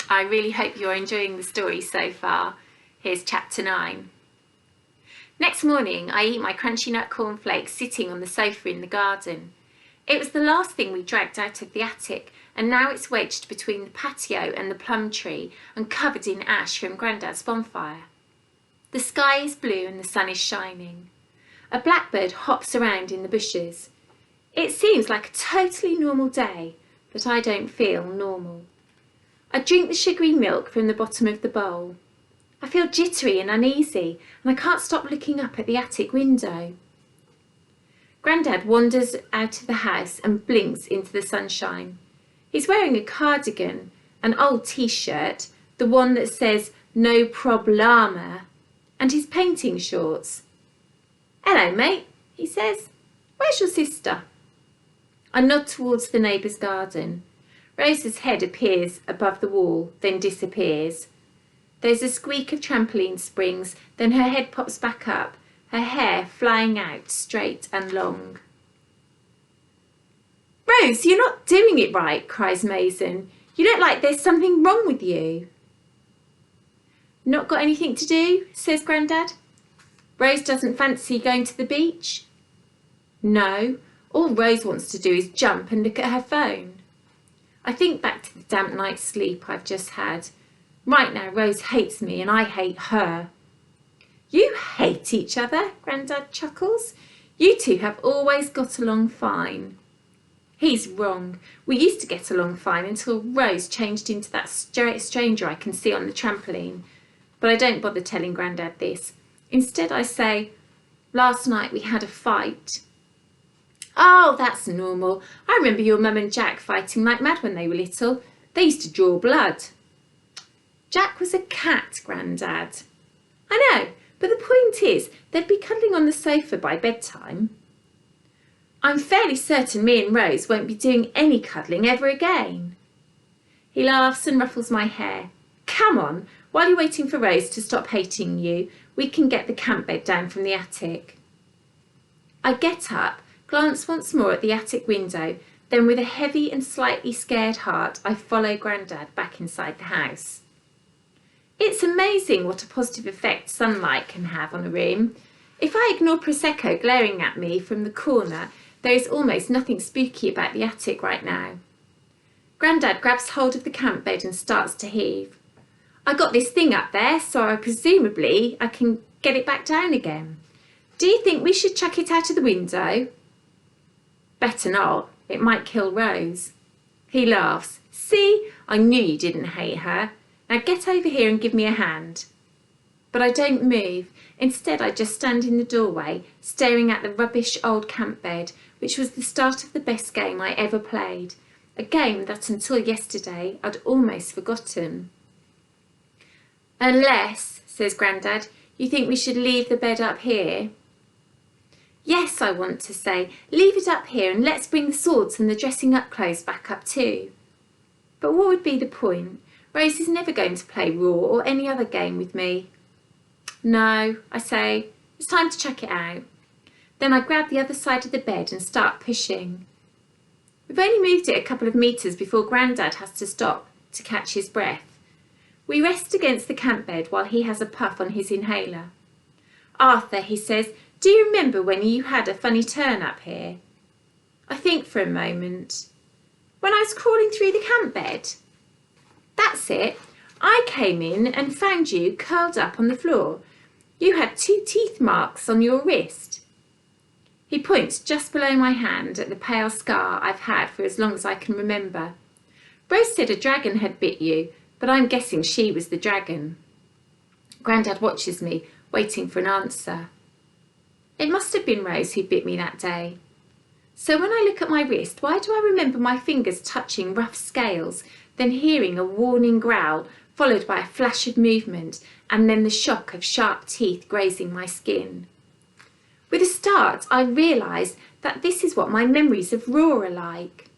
I really hope you're enjoying the story so far. Here's chapter 9. Next morning, I eat my crunchy nut cornflakes sitting on the sofa in the garden. It was the last thing we dragged out of the attic, and now it's wedged between the patio and the plum tree and covered in ash from Grandad's bonfire. The sky is blue and the sun is shining. A blackbird hops around in the bushes. It seems like a totally normal day, but I don't feel normal. I drink the sugary milk from the bottom of the bowl. I feel jittery and uneasy, and I can't stop looking up at the attic window. Grandad wanders out of the house and blinks into the sunshine. He's wearing a cardigan, an old t-shirt, the one that says "No problema," and his painting shorts. "Hello, mate," he says. "Where's your sister?" I nod towards the neighbour's garden. Rosa's head appears above the wall, then disappears. There's a squeak of trampoline springs, then her head pops back up, her hair flying out straight and long. "Rose, you're not doing it right," cries Mason. "You look like there's something wrong with you." "Not got anything to do?" says Grandad. "Rose doesn't fancy going to the beach?" "No, all Rose wants to do is jump and look at her phone." I think back to the damp night's sleep I've just had. Right now Rose hates me and I hate her. "You hate each other?" Grandad chuckles. "You two have always got along fine." He's wrong. We used to get along fine until Rose changed into that stranger I can see on the trampoline. But I don't bother telling Grandad this. Instead I say, "Last night we had a fight." "Oh, that's normal. I remember your mum and Jack fighting like mad when they were little. They used to draw blood." "Jack was a cat, Grandad." "I know, but the point is they'd be cuddling on the sofa by bedtime." "I'm fairly certain me and Rose won't be doing any cuddling ever again." He laughs and ruffles my hair. "Come on, while you're waiting for Rose to stop hating you, we can get the camp bed down from the attic." I get up, glance once more at the attic window, then with a heavy and slightly scared heart, I follow Grandad back inside the house. It's amazing what a positive effect sunlight can have on a room. If I ignore Prosecco glaring at me from the corner, there is almost nothing spooky about the attic right now. Grandad grabs hold of the camp bed and starts to heave. "I got this thing up there, so presumably I can get it back down again. Do you think we should chuck it out of the window?" "Better not. It might kill Rose." He laughs. "See, I knew you didn't hate her. Now get over here and give me a hand." But I don't move. Instead, I just stand in the doorway, staring at the rubbish old camp bed, which was the start of the best game I ever played. A game that until yesterday I'd almost forgotten. "Unless," says Grandad, "you think we should leave the bed up here?" "Yes," I want to say, "leave it up here and let's bring the swords and the dressing up clothes back up too." But what would be the point? Rose is never going to play Raw or any other game with me. "No," I say, "it's time to chuck it out." Then I grab the other side of the bed and start pushing. We've only moved it a couple of metres before Grandad has to stop to catch his breath. We rest against the camp bed while he has a puff on his inhaler. "Arthur," he says, "do you remember when you had a funny turn up here?" I think for a moment. "When I was crawling through the camp bed?" "That's it. I came in and found you curled up on the floor. You had 2 teeth marks on your wrist." He points just below my hand at the pale scar I've had for as long as I can remember. "Rose said a dragon had bit you, but I'm guessing she was the dragon." Grandad watches me, waiting for an answer. It must have been Rose who bit me that day. So when I look at my wrist, why do I remember my fingers touching rough scales, then hearing a warning growl, followed by a flash of movement, and then the shock of sharp teeth grazing my skin? With a start, I realise that this is what my memories of Raw are like.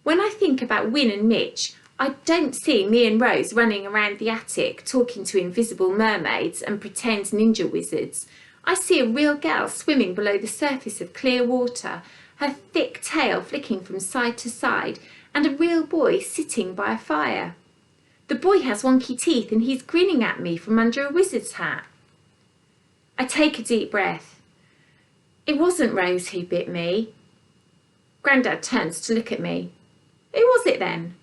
When I think about Win and Mitch, I don't see me and Rose running around the attic talking to invisible mermaids and pretend ninja wizards. I see a real girl swimming below the surface of clear water, her thick tail flicking from side to side, and a real boy sitting by a fire. The boy has wonky teeth and he's grinning at me from under a wizard's hat. I take a deep breath. It wasn't Rose who bit me. Grandad turns to look at me. Who was it then?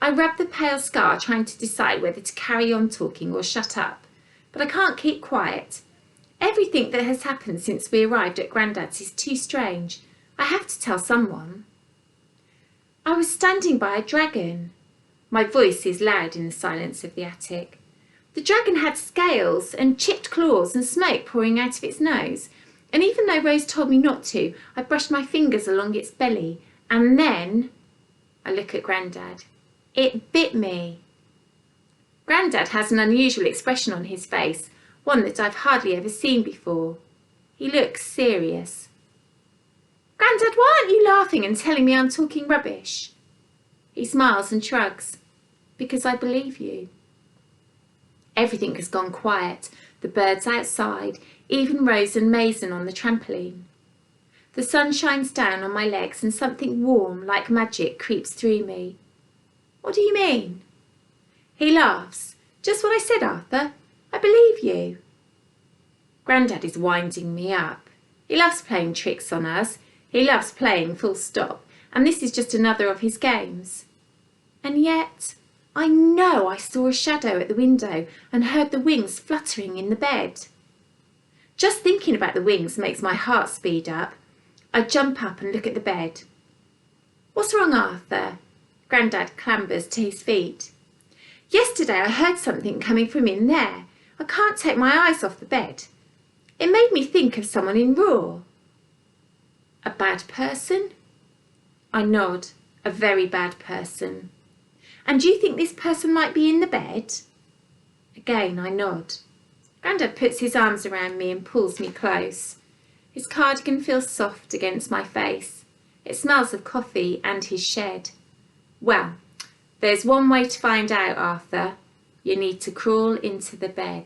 I rub the pale scar, trying to decide whether to carry on talking or shut up, but I can't keep quiet. Everything that has happened since we arrived at Grandad's is too strange. I have to tell someone. I was standing by a dragon. My voice is loud in the silence of the attic. The dragon had scales and chipped claws and smoke pouring out of its nose. And even though Rose told me not to, I brushed my fingers along its belly. And then I look at Grandad. It bit me. Grandad has an unusual expression on his face, one that I've hardly ever seen before. He looks serious. Grandad, why aren't you laughing and telling me I'm talking rubbish? He smiles and shrugs. Because I believe you. Everything has gone quiet. The birds outside, even Rose and Mason on the trampoline. The sun shines down on my legs and something warm, like magic, creeps through me. What do you mean? He laughs. Just what I said, Arthur. I believe you. Grandad is winding me up. He loves playing tricks on us. He loves playing full stop. And this is just another of his games. And yet, I know I saw a shadow at the window and heard the wings fluttering in the bed. Just thinking about the wings makes my heart speed up. I jump up and look at the bed. What's wrong, Arthur? Grandad clambers to his feet. Yesterday I heard something coming from in there. I can't take my eyes off the bed. It made me think of someone in Raw. A bad person? I nod. A very bad person. And do you think this person might be in the bed? Again I nod. Grandad puts his arms around me and pulls me close. His cardigan feels soft against my face. It smells of coffee and his shed. Well, there's one way to find out, Arthur. You need to crawl into the bed. ...